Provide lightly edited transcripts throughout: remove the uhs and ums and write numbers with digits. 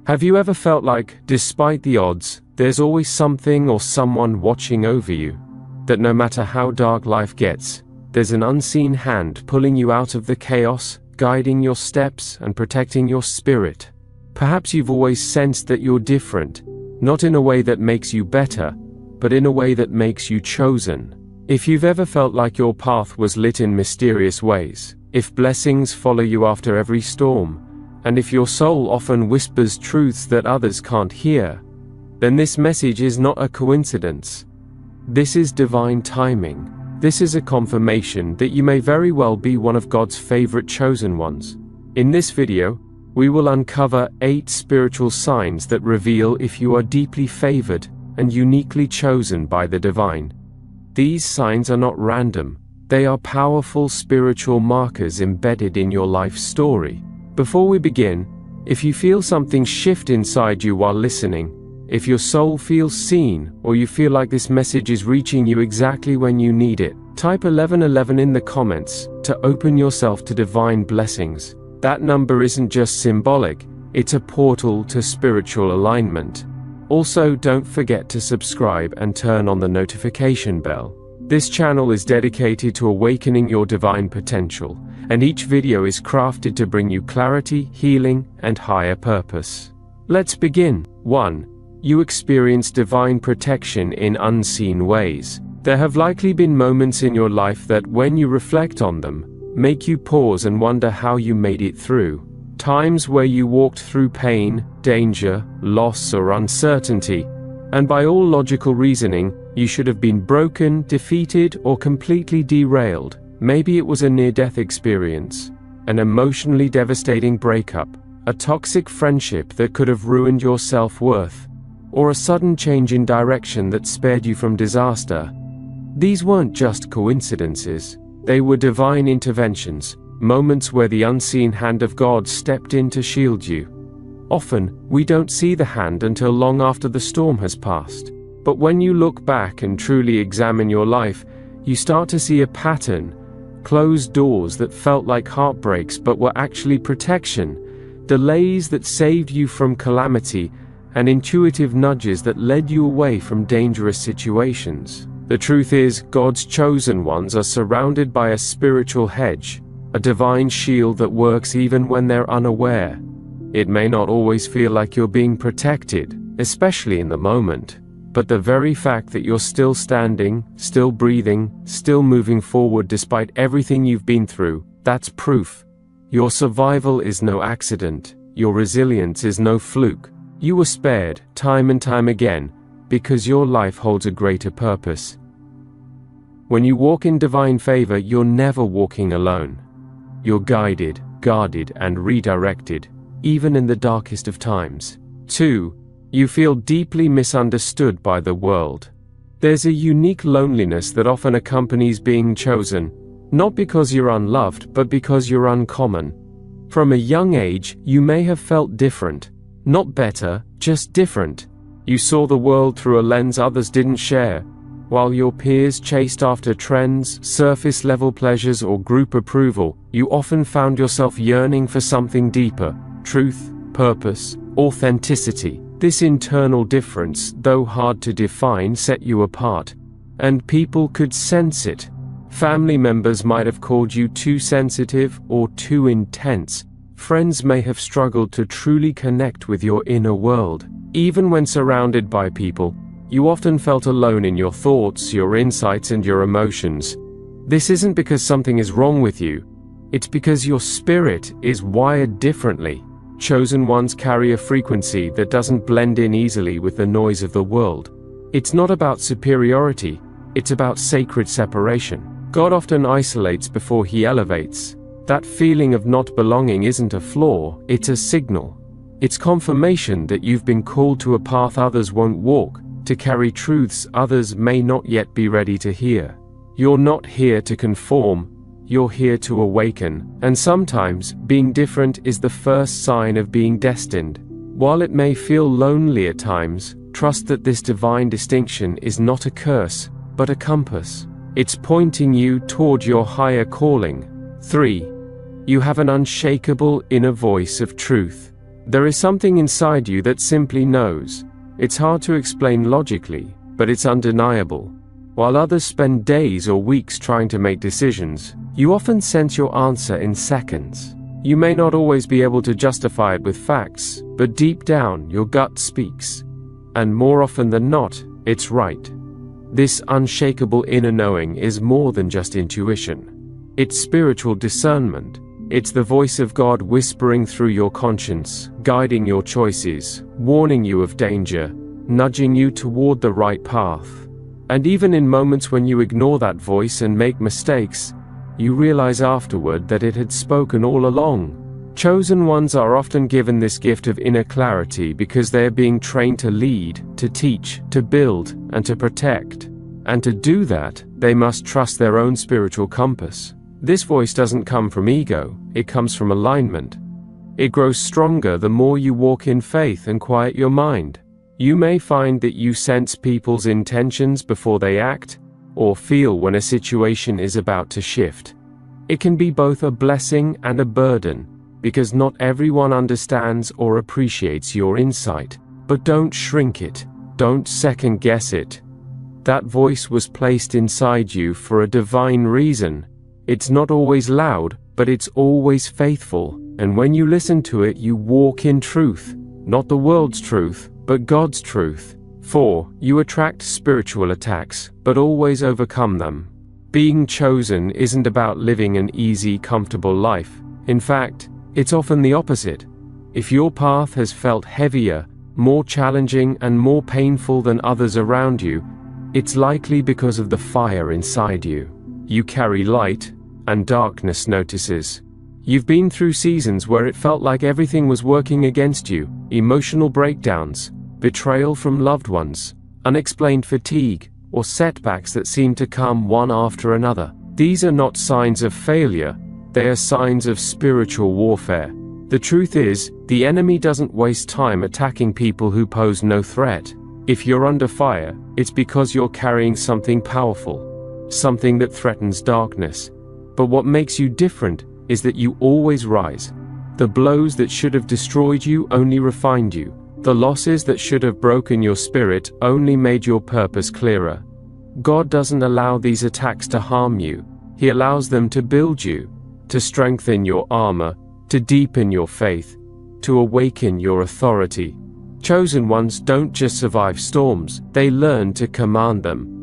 Have you ever felt like, despite the odds, there's always something or someone watching over you? That no matter how dark life gets, there's an unseen hand pulling you out of the chaos, guiding your steps and protecting your spirit. Perhaps you've always sensed that you're different, not in a way that makes you better, but in a way that makes you chosen. If you've ever felt like your path was lit in mysterious ways, if blessings follow you after every storm, and if your soul often whispers truths that others can't hear, then this message is not a coincidence. This is divine timing. This is a confirmation that you may very well be one of God's favorite chosen ones. In this video, we will uncover 8 spiritual signs that reveal if you are deeply favored and uniquely chosen by the divine. These signs are not random. They are powerful spiritual markers embedded in your life story. Before we begin, if you feel something shift inside you while listening, if your soul feels seen, or you feel like this message is reaching you exactly when you need it, type 1111 in the comments to open yourself to divine blessings. That number isn't just symbolic, it's a portal to spiritual alignment. Also, don't forget to subscribe and turn on the notification bell. This channel is dedicated to awakening your divine potential, and each video is crafted to bring you clarity, healing, and higher purpose. Let's begin. 1. You experience divine protection in unseen ways. There have likely been moments in your life that, when you reflect on them, make you pause and wonder how you made it through. Times where you walked through pain, danger, loss, or uncertainty, and by all logical reasoning, you should have been broken, defeated, or completely derailed. Maybe it was a near-death experience, an emotionally devastating breakup, a toxic friendship that could have ruined your self-worth, or a sudden change in direction that spared you from disaster. These weren't just coincidences. They were divine interventions, moments where the unseen hand of God stepped in to shield you. Often, we don't see the hand until long after the storm has passed. But when you look back and truly examine your life, you start to see a pattern. Closed doors that felt like heartbreaks but were actually protection, delays that saved you from calamity, and intuitive nudges that led you away from dangerous situations. The truth is, God's chosen ones are surrounded by a spiritual hedge, a divine shield that works even when they're unaware. It may not always feel like you're being protected, especially in the moment, but the very fact that you're still standing, still breathing, still moving forward despite everything you've been through, that's proof. Your survival is no accident. Your resilience is no fluke. You were spared, time and time again, because your life holds a greater purpose. When you walk in divine favor, you're never walking alone. You're guided, guarded, and redirected, even in the darkest of times. 2. You feel deeply misunderstood by the world. There's a unique loneliness that often accompanies being chosen, not because you're unloved, but because you're uncommon. From a young age, you may have felt different. Not better, just different. You saw the world through a lens others didn't share. While your peers chased after trends, surface-level pleasures, or group approval, you often found yourself yearning for something deeper: truth, purpose, authenticity. This internal difference, though hard to define, set you apart, and people could sense it. Family members might have called you too sensitive or too intense. Friends may have struggled to truly connect with your inner world. Even when surrounded by people, you often felt alone in your thoughts, your insights, and your emotions. This isn't because something is wrong with you. It's because your spirit is wired differently. Chosen ones carry a frequency that doesn't blend in easily with the noise of the world. It's not about superiority, it's about sacred separation. God often isolates before he elevates. That feeling of not belonging isn't a flaw, it's a signal. It's confirmation that you've been called to a path others won't walk, to carry truths others may not yet be ready to hear. You're not here to conform, you're here to awaken, and sometimes, being different is the first sign of being destined. While it may feel lonely at times, trust that this divine distinction is not a curse, but a compass. It's pointing you toward your higher calling. 3. You have an unshakable inner voice of truth. There is something inside you that simply knows. It's hard to explain logically, but it's undeniable. While others spend days or weeks trying to make decisions, you often sense your answer in seconds. You may not always be able to justify it with facts, but deep down, your gut speaks. And more often than not, it's right. This unshakable inner knowing is more than just intuition. It's spiritual discernment. It's the voice of God whispering through your conscience, guiding your choices, warning you of danger, nudging you toward the right path. And even in moments when you ignore that voice and make mistakes, you realize afterward that it had spoken all along. Chosen ones are often given this gift of inner clarity because they are being trained to lead, to teach, to build, and to protect. And to do that, they must trust their own spiritual compass. This voice doesn't come from ego, it comes from alignment. It grows stronger the more you walk in faith and quiet your mind. You may find that you sense people's intentions before they act, or feel when a situation is about to shift. It can be both a blessing and a burden, because not everyone understands or appreciates your insight. But don't shrink it, don't second guess it. That voice was placed inside you for a divine reason. It's not always loud, but it's always faithful, and when you listen to it, you walk in truth, not the world's truth, but God's truth. 4. You attract spiritual attacks, but always overcome them. Being chosen isn't about living an easy, comfortable life. In fact, it's often the opposite. If your path has felt heavier, more challenging, and more painful than others around you, it's likely because of the fire inside you. You carry light, and darkness notices. You've been through seasons where it felt like everything was working against you, emotional breakdowns, betrayal from loved ones, unexplained fatigue, or setbacks that seem to come one after another. These are not signs of failure, they are signs of spiritual warfare. The truth is, the enemy doesn't waste time attacking people who pose no threat. If you're under fire, it's because you're carrying something powerful, something that threatens darkness. But what makes you different is that you always rise. The blows that should have destroyed you only refined you. The losses that should have broken your spirit only made your purpose clearer. God doesn't allow these attacks to harm you. He allows them to build you, to strengthen your armor, to deepen your faith, to awaken your authority. Chosen ones don't just survive storms, they learn to command them.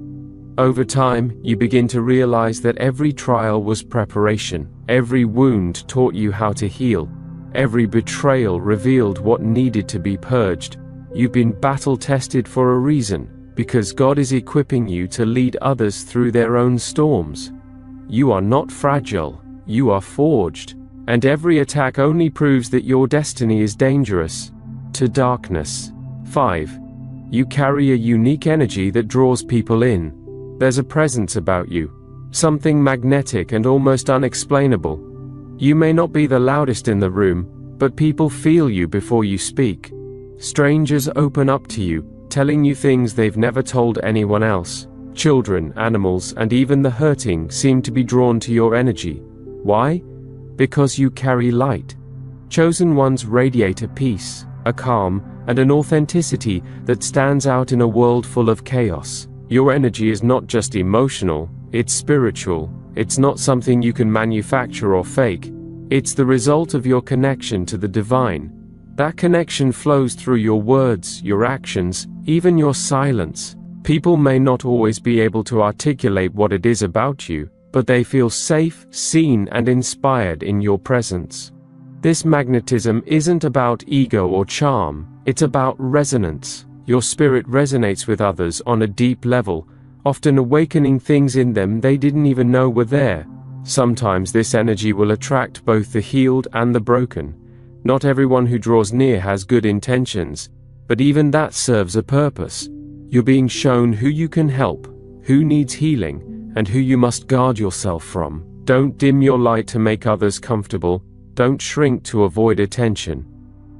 Over time, you begin to realize that every trial was preparation. Every wound taught you how to heal. Every betrayal revealed what needed to be purged. You've been battle-tested for a reason, because God is equipping you to lead others through their own storms. You are not fragile, you are forged. And every attack only proves that your destiny is dangerous. To darkness. 5. You carry a unique energy that draws people in. There's a presence about you, something magnetic and almost unexplainable. You may not be the loudest in the room, but people feel you before you speak. Strangers open up to you, telling you things they've never told anyone else. Children, animals, and even the hurting seem to be drawn to your energy. Why? Because you carry light. Chosen ones radiate a peace, a calm, and an authenticity that stands out in a world full of chaos. Your energy is not just emotional, it's spiritual. It's not something you can manufacture or fake. It's the result of your connection to the divine. That connection flows through your words, your actions, even your silence. People may not always be able to articulate what it is about you, but they feel safe, seen, and inspired in your presence. This magnetism isn't about ego or charm, it's about resonance. Your spirit resonates with others on a deep level, often awakening things in them they didn't even know were there. Sometimes this energy will attract both the healed and the broken. Not everyone who draws near has good intentions, but even that serves a purpose. You're being shown who you can help, who needs healing, and who you must guard yourself from. Don't dim your light to make others comfortable. Don't shrink to avoid attention.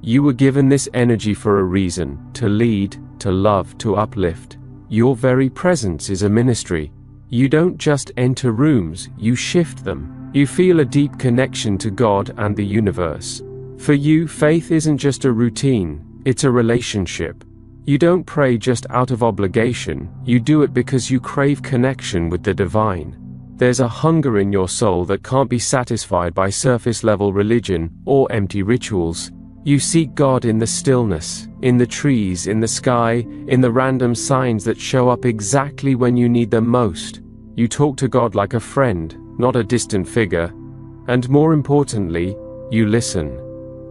You were given this energy for a reason, to lead, to love, to uplift. Your very presence is a ministry. You don't just enter rooms, you shift them. You feel a deep connection to God and the universe. For you, faith isn't just a routine, it's a relationship. You don't pray just out of obligation, you do it because you crave connection with the divine. There's a hunger in your soul that can't be satisfied by surface-level religion or empty rituals. You seek God in the stillness, in the trees, in the sky, in the random signs that show up exactly when you need them most. You talk to God like a friend, not a distant figure. And more importantly, you listen.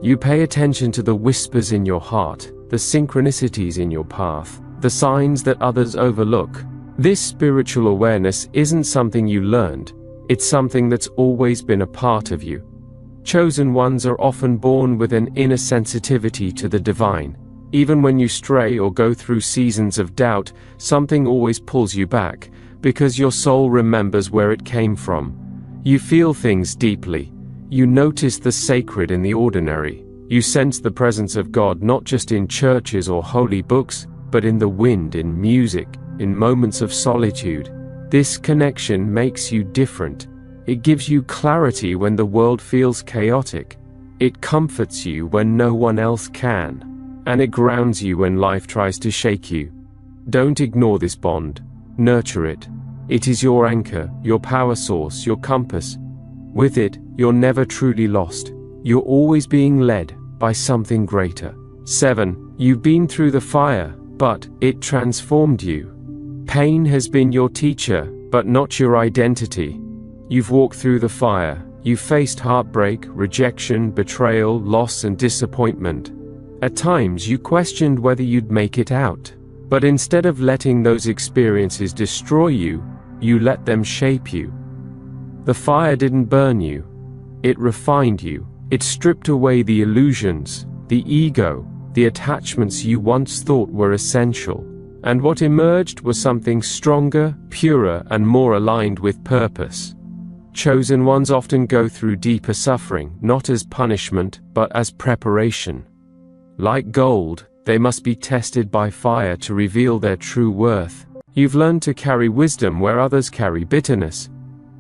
You pay attention to the whispers in your heart, the synchronicities in your path, the signs that others overlook. This spiritual awareness isn't something you learned, it's something that's always been a part of you. Chosen ones are often born with an inner sensitivity to the divine. Even when you stray or go through seasons of doubt, something always pulls you back, because your soul remembers where it came from. You feel things deeply. You notice the sacred in the ordinary. You sense the presence of God not just in churches or holy books, but in the wind, in music, in moments of solitude. This connection makes you different. It gives you clarity when the world feels chaotic. It comforts you when no one else can. And it grounds you when life tries to shake you. Don't ignore this bond. Nurture it. It is your anchor, your power source, your compass. With it, you're never truly lost. You're always being led by something greater. 7. You've been through the fire, but it transformed you. Pain has been your teacher, but not your identity. You've walked through the fire. You've faced heartbreak, rejection, betrayal, loss, and disappointment. At times, you questioned whether you'd make it out. But instead of letting those experiences destroy you, you let them shape you. The fire didn't burn you. It refined you. It stripped away the illusions, the ego, the attachments you once thought were essential. And what emerged was something stronger, purer, and more aligned with purpose. Chosen ones often go through deeper suffering, not as punishment, but as preparation. Like gold, they must be tested by fire to reveal their true worth. You've learned to carry wisdom where others carry bitterness.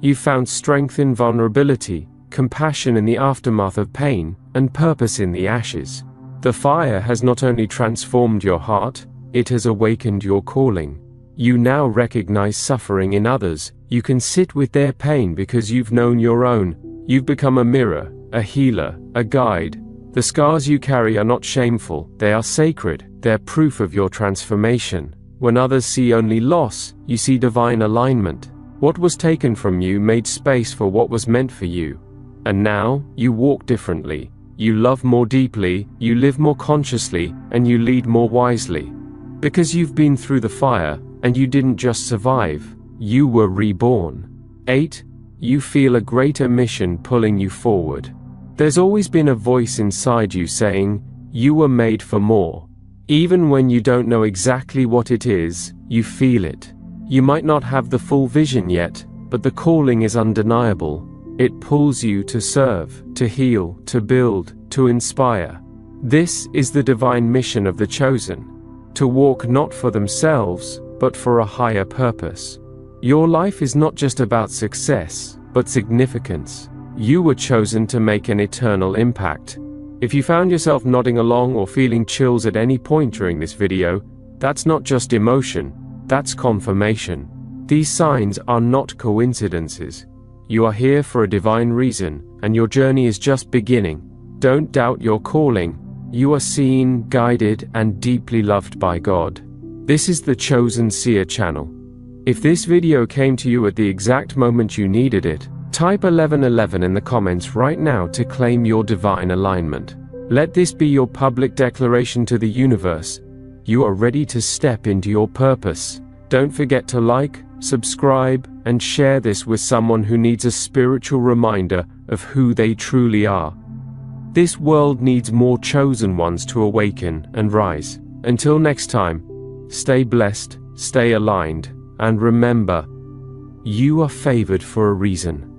You've found strength in vulnerability, compassion in the aftermath of pain, and purpose in the ashes. The fire has not only transformed your heart, it has awakened your calling. You now recognize suffering in others. You can sit with their pain because you've known your own. You've become a mirror, a healer, a guide. The scars you carry are not shameful, they are sacred, they're proof of your transformation. When others see only loss, you see divine alignment. What was taken from you made space for what was meant for you. And now, you walk differently. You love more deeply, you live more consciously, and you lead more wisely. Because you've been through the fire, and you didn't just survive, you were reborn. 8. You feel a greater mission pulling you forward. There's always been a voice inside you saying, you were made for more. Even when you don't know exactly what it is, you feel it. You might not have the full vision yet, but the calling is undeniable. It pulls you to serve, to heal, to build, to inspire. This is the divine mission of the chosen. To walk not for themselves, but for a higher purpose. Your life is not just about success, but significance. You were chosen to make an eternal impact. If you found yourself nodding along or feeling chills at any point during this video, that's not just emotion, that's confirmation. These signs are not coincidences. You are here for a divine reason, and your journey is just beginning. Don't doubt your calling. You are seen, guided, and deeply loved by God. This is the Chosen Seer channel. If this video came to you at the exact moment you needed it, type 1111 in the comments right now to claim your divine alignment. Let this be your public declaration to the universe. You are ready to step into your purpose. Don't forget to like, subscribe, and share this with someone who needs a spiritual reminder of who they truly are. This world needs more chosen ones to awaken and rise. Until next time, stay blessed, stay aligned, and remember, you are favored for a reason.